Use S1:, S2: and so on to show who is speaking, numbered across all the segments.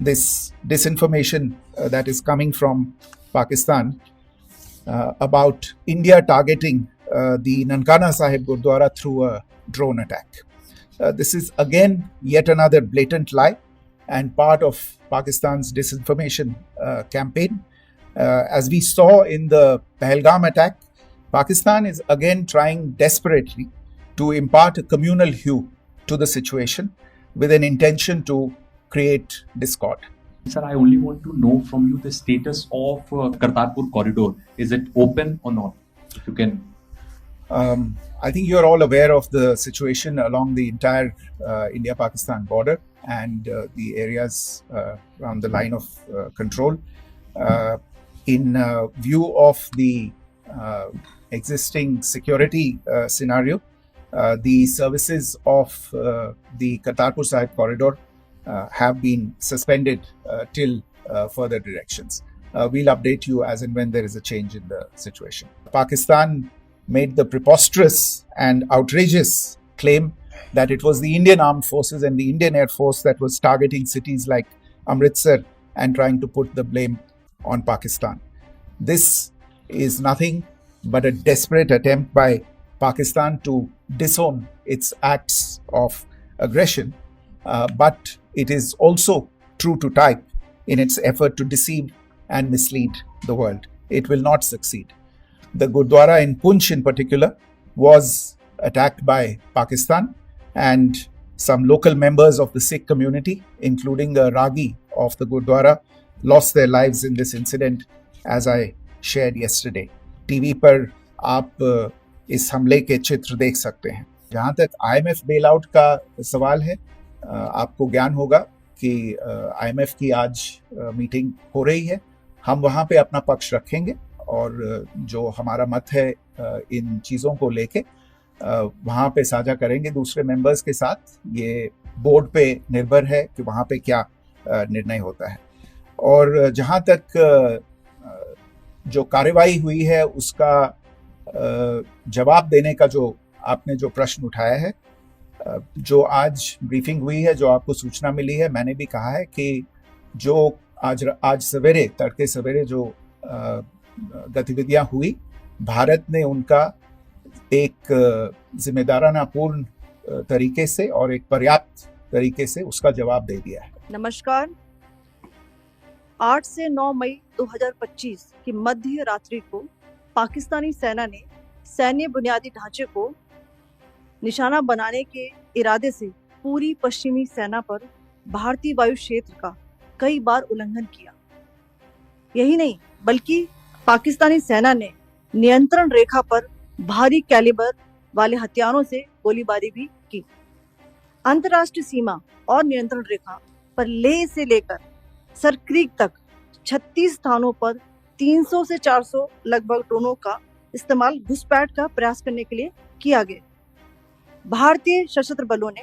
S1: this disinformation that is coming from Pakistan about India targeting the Nankana Sahib Gurdwara through a drone attack. This is again yet another blatant lie and part of Pakistan's disinformation campaign. As we saw in the Pahalgam attack, Pakistan is again trying desperately to impart a communal hue to the situation with an intention to create discord.
S2: Sir, I only want to know from you the status of Kartarpur corridor. Is it open or not? If you can.
S1: I think you're all aware of the situation along the entire India-Pakistan border and the areas around the line of control. In view of the existing security scenario, the services of the Kartarpur Sahib corridor have been suspended till further directions. We'll update you as and when there is a change in the situation. Pakistan made the preposterous and outrageous claim that it was the Indian Armed Forces and the Indian Air Force that was targeting cities like Amritsar and trying to put the blame on Pakistan. This is nothing but a desperate attempt by Pakistan to disown its acts of aggression, but it is also true to type in its effort to deceive and mislead the world. It will not succeed. The Gurdwara in Poonch in particular was attacked by Pakistan, and some local members of the Sikh community, including the Ragi of the Gurdwara, lost their lives in this incident, as I shared yesterday. TV पर आप इस हमले के चित्र देख सकते हैं. जहाँ तक IMF बेलआउट का सवाल है, आपको ज्ञान होगा कि IMF की आज मीटिंग हो रही है. हम वहाँ पे अपना पक्ष रखेंगे और जो हमारा मत है इन चीज़ों को लेके वहाँ पे साझा करेंगे दूसरे मेंबर्स के साथ. ये बोर्ड पे निर्भर है कि वहाँ पे क्या निर्णय होता है. और जहाँ तक जो कार्रवाई हुई है उसका जवाब देने का जो आपने जो प्रश्न उठाया है, जो आज ब्रीफिंग हुई है, जो आपको सूचना मिली है, मैंने भी कहा है कि जो आज सवेरे तड़के सवेरे जो गतिविधियां हुई, भारत ने उनका एक जिम्मेदाराना पूर्ण तरीके से और एक पर्याप्त तरीके से उसका जवाब दे दिया है.
S3: नमस्कार. 8 से 9 मई 2025 की मध्य रात्रि को पाकिस्तानी सेना ने सैन्य बुनियादी ढांचे को निशाना बनाने के इरादे से पूरी पश्चिमी सेना पर भारतीय वायु क्षेत्र का कई बार उल्लंघन किया. यही नहीं बल्कि पाकिस्तानी सेना ने नियंत्रण रेखा पर भारी कैलिबर वाले हथियारों से गोलीबारी भी की. अंतर्राष्ट्रीय सीमा और नियंत्रण रेखा पर लेह से लेकर सर क्रीक तक 36 स्थानों पर 300 से 400 लगभग ड्रोनों का इस्तेमाल घुसपैठ का प्रयास करने के लिए किया गया. भारतीय सशस्त्र बलों ने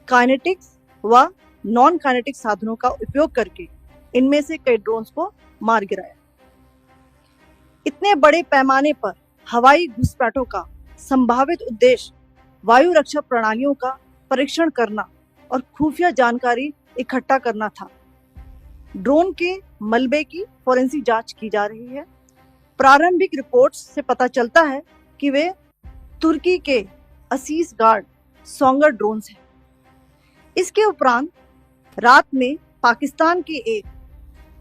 S3: काइनेटिक्स व नॉन काइनेटिक साधनों का उपयोग करके इनमें से कई ड्रोन्स को मार गिराया. इतने बड़े पैमाने पर हवाई घुसपैठों का संभावित उद्देश्य वायु रक्षा प्रणालियों का परीक्षण करना और खुफिया जानकारी इकट्ठा करना था. ड्रोन के मलबे की फोरेंसिक जांच की जा रही है. प्रारंभिक रिपोर्ट्स से पता चलता है कि वे तुर्की के असीस गार्ड सोंगर ड्रोन्स हैं. इसके उपरांत रात में पाकिस्तान के एक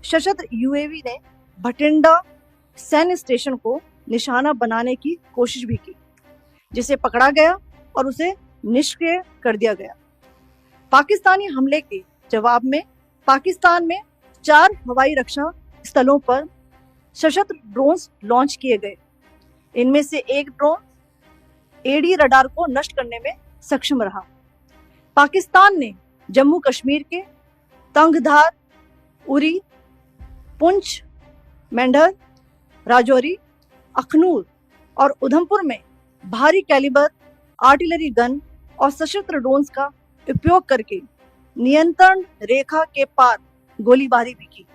S3: सशस्त्र यूएवी ने भटिंडा सैन्य स्टेशन को निशाना बनाने की कोशिश भी की, जिसे पकड़ा गया और उसे निष्क्रिय कर दिया गया. पाकिस्तानी हमले के जवाब में पाकिस्तान में 4 हवाई रक्षा स्थलों पर सशस्त्र ड्रोन्स लॉन्च किए गए. इनमें से एक ड्रोन एडी रडार को नष्ट करने में सक्षम रहा. पाकिस्तान ने जम्मू कश्मीर के तंगधार, उरी, पुंछ, मेंढर, राजौरी, अखनूर और उधमपुर में भारी कैलिबर आर्टिलरी गन और सशस्त्र ड्रोन्स का उपयोग करके नियंत्रण रेखा के पार गोलीबारी भी की,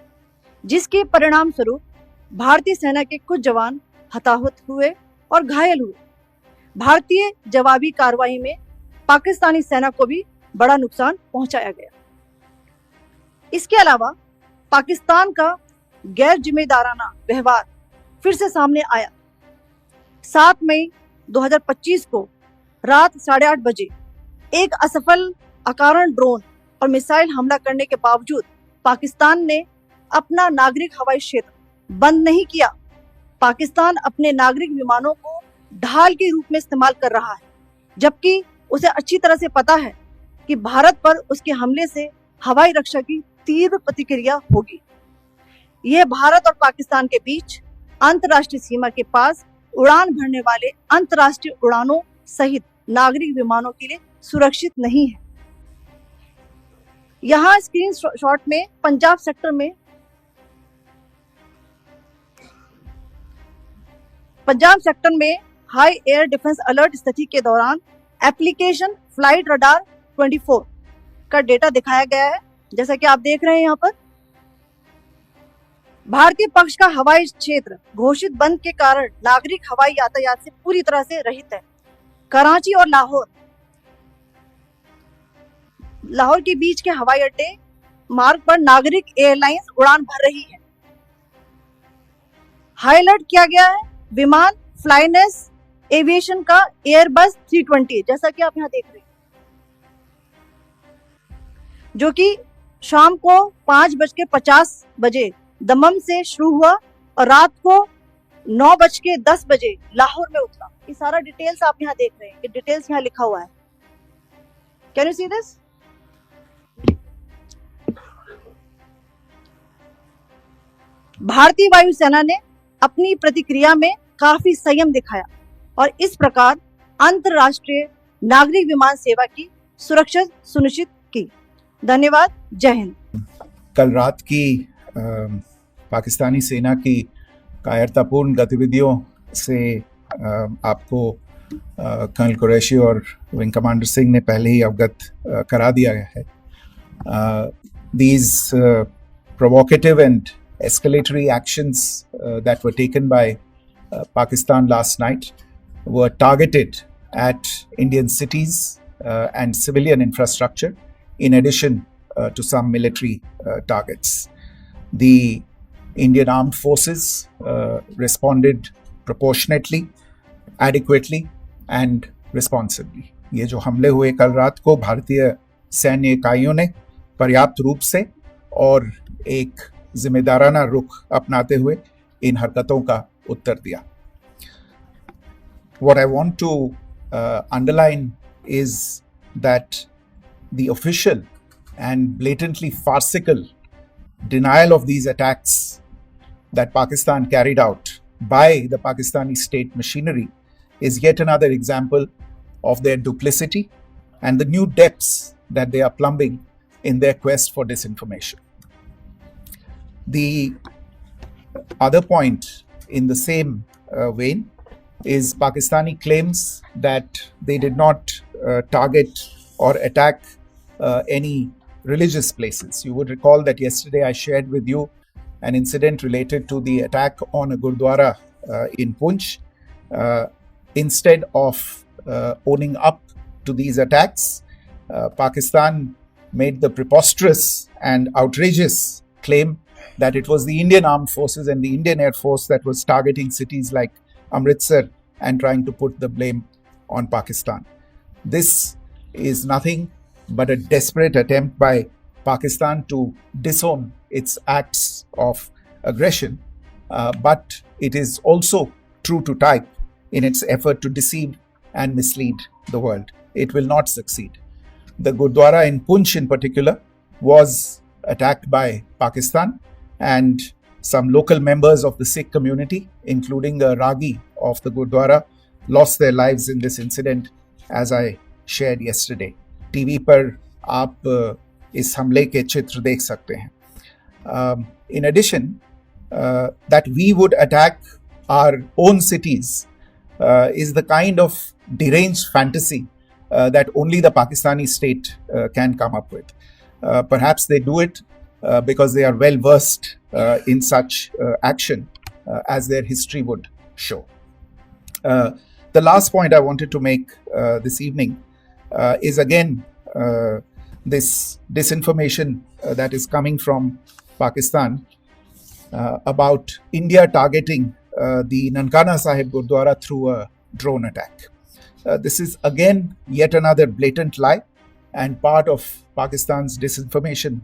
S3: जिसके परिणाम स्वरूप भारतीय सेना के कुछ जवान हताहत हुए और घायल हुए. भारतीय जवाबी कार्रवाई में पाकिस्तानी सेना को भी बड़ा नुकसान पहुंचाया गया. इसके अलावा पाकिस्तान का गैर जिम्मेदाराना व्यवहार फिर से सामने आया। 7 मई 2025 को रात 8:30 बजे एक असफल अकारण ड्रोन और मिसाइल हमला करने के बावजूद पाकिस्तान ने अपना नागरिक हवाई क्षेत्र बंद नहीं किया। पाकिस्तान अपने नागरिक विमानों को ढाल के रूप में इस्तेमाल कर रहा है, जबकि उसे अच्छी तरह से पता है कि भारत पर उसके हमले से हवाई रक्षा की तीव्र प्रतिक्रिया होगी। यह भारत और पाकिस्तान के बीच अंतर्राष्ट्रीय सीमा के पास उड़ान भरने वाले अंतर्राष्ट्रीय उड़ानों सहित नागरिक विमानों के लिए सुरक्षित नहीं है। यहाँ स्क्रीन शॉट में पंजाब सेक्टर में हाई एयर डिफेंस अलर्ट स्थिति के दौरान एप्लीकेशन फ्लाइट रडार 24 का डेटा दिखाया गया है। जैसा कि आप देख रहे हैं यहाँ पर भारतीय पक्ष का हवाई क्षेत्र घोषित बंद के कारण नागरिक हवाई यातायात से पूरी तरह से रहित है। कराची और लाहौर के बीच के हवाई अड्डे मार्ग पर नागरिक एयरलाइंस उड़ान भर रही है। हाई अलर्ट किया गया है विमान फ्लाइनेस एविएशन का एयरबस 320, जैसा कि आप यहाँ देख रहे हैं, जो कि शाम को 5:50 बजे दमम से शुरू हुआ और रात को 9:10 बजे लाहौर में उतरा। ये सारा डिटेल्स आप यहाँ देख रहे हैं, ये डिटेल्स यहाँ लिखा हुआ है। Can you see this? भारतीय वायुसेना ने अपनी प्रतिक्रिया में काफी संयम दिखाया और इस प्रकार अंतरराष्ट्रीय नागरिक विमान सेवा की सुरक्षा सुनिश्चित की। धन्यवाद। जय हिंद।
S1: कल रात की पाकिस्तानी सेना की कायरतापूर्ण गतिविधियों से आपको कर्नल कुरैशी और विंग कमांडर सिंह ने पहले ही अवगत करा दिया गया है। These provocative and escalatory actions that were taken by Pakistan last night were targeted at Indian cities and civilian infrastructure, in addition to some military targets. The Indian Armed Forces responded proportionately, adequately and responsibly. ये जो हमले हुए कल रात को भारतीय सैन्य इकाइयों ने पर्याप्त रूप से और एक जिम्मेदाराना रुख अपनाते हुए इन हरकतों का उत्तर दिया। What I want to underline is that the official and blatantly farcical denial of these attacks that Pakistan carried out by the Pakistani state machinery is yet another example of their duplicity and the new depths that they are plumbing in their quest for disinformation. The other point in the same vein is Pakistani claims that they did not target or attack any religious places. You would recall that yesterday I shared with you an incident related to the attack on a Gurdwara in Poonch. Instead of owning up to these attacks, Pakistan made the preposterous and outrageous claim that it was the Indian Armed Forces and the Indian Air Force that was targeting cities like Amritsar and trying to put the blame on Pakistan. This is nothing but a desperate attempt by Pakistan to disown its acts of aggression, but it is also true to type in its effort to deceive and mislead the world. It will not succeed. The Gurdwara in Poonch in particular was attacked by Pakistan, and some local members of the Sikh community, including a Ragi of the Gurdwara, lost their lives in this incident, as I shared yesterday. TV पर आप इस हमले के चित्र देख सकते हैं. In addition, that we would attack our own cities is the kind of deranged fantasy that only the Pakistani state can come up with. Perhaps they do it because they are well versed in such action, as their history would show. The last point I wanted to make this evening is again this disinformation that is coming from Pakistan about India targeting the Nankana Sahib Gurdwara through a drone attack. This is again yet another blatant lie and part of Pakistan's disinformation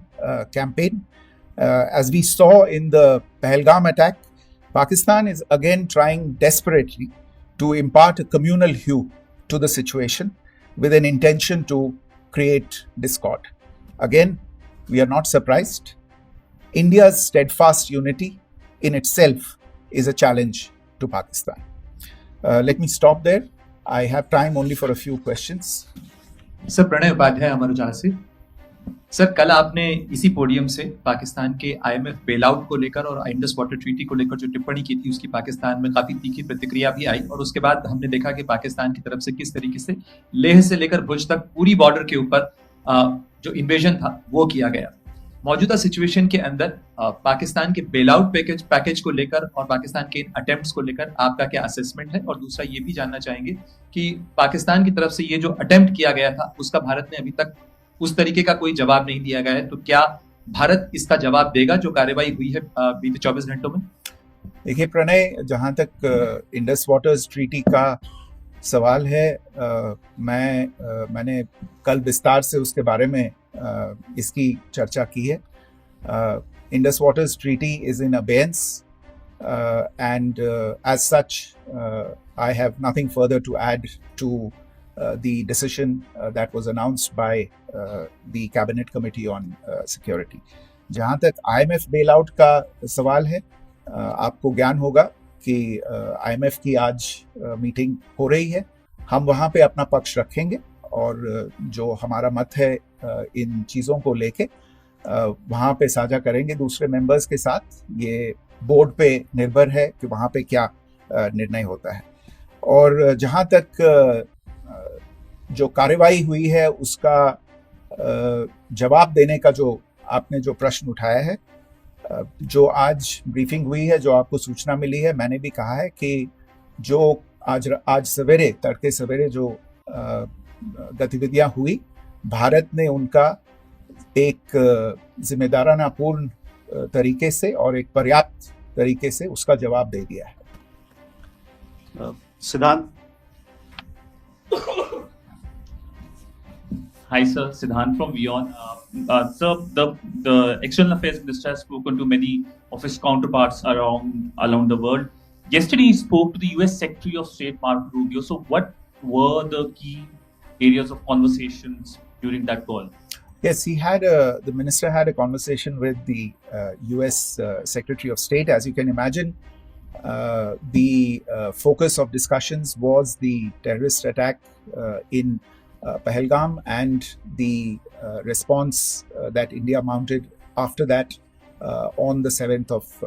S1: campaign. As we saw in the Pahalgam attack, Pakistan is again trying desperately to impart a communal hue to the situation with an intention to create discord. Again, we are not surprised. India's steadfast unity in itself is a challenge to Pakistan. Let me stop there. I have time only for a few questions.
S2: Sir Pranay Upadhyay Amar Ujala से। Sir कल आपने इसी podium से पाकिस्तान के IMF bailout को लेकर और Indus water treaty को लेकर जो टिप्पणी की थी उसकी पाकिस्तान में काफी तीखी प्रतिक्रिया भी आई और उसके बाद हमने देखा कि पाकिस्तान की तरफ से किस तरीके से लेह से लेकर भुज तक पूरी बॉर्डर के ऊपर जो इन्वेजन था वो किया गया। मौजूदा सिचुएशन के अंदर पाकिस्तान के बेलआउट पैकेज को लेकर और पाकिस्तान के अटेम्प्ट्स को लेकर आपका क्या असेसमेंट है? और दूसरा ये भी जानना चाहेंगे कि पाकिस्तान की तरफ से ये जो अटेम्प्ट किया गया था उसका भारत ने अभी तक उस तरीके का कोई जवाब नहीं दिया गया है, तो क्या भारत इसका जवाब देगा जो कार्रवाई हुई है बीते 24 घंटों में?
S1: देखिए प्रणय, जहां तक इंडस वाटर्स ट्रीटी का सवाल है, मैंने कल विस्तार से उसके बारे में इसकी चर्चा की है। Indus waters treaty is in abeyance and as such I have nothing further to add to the decision that was announced by the Cabinet Committee on Security. जहाँ तक IMF bailout का सवाल है, आपको ज्ञान होगा कि IMF की आज मीटिंग हो रही है। हम वहाँ पे अपना पक्ष रखेंगे और जो हमारा मत है इन चीज़ों को लेके वहाँ पे साझा करेंगे दूसरे मेंबर्स के साथ। ये बोर्ड पे निर्भर है कि वहाँ पे क्या निर्णय होता है। और जहाँ तक जो कार्रवाई हुई है उसका जवाब देने का जो आपने जो प्रश्न उठाया है, जो आज ब्रीफिंग हुई है, जो आपको सूचना मिली है, मैंने भी कहा है कि जो आज सवेरे तड़के सवेरे जो गतिविधियां हुई, भारत ने उनका एक जिम्मेदाराना पूर्ण तरीके से और एक पर्याप्त तरीके से उसका जवाब दे दिया है।
S4: Siddhant.
S5: Hi, sir. Siddhant from WION. Sir, the External Affairs Minister has spoken to many of his counterparts around the world. Yesterday, he spoke to the US Secretary of State Marco Rubio. So, what were the key areas of conversations during that call?
S1: Yes, the minister had a conversation with the US Secretary of State. As you can imagine, the focus of discussions was the terrorist attack in Pahalgam and the response that India mounted after that on the 7th of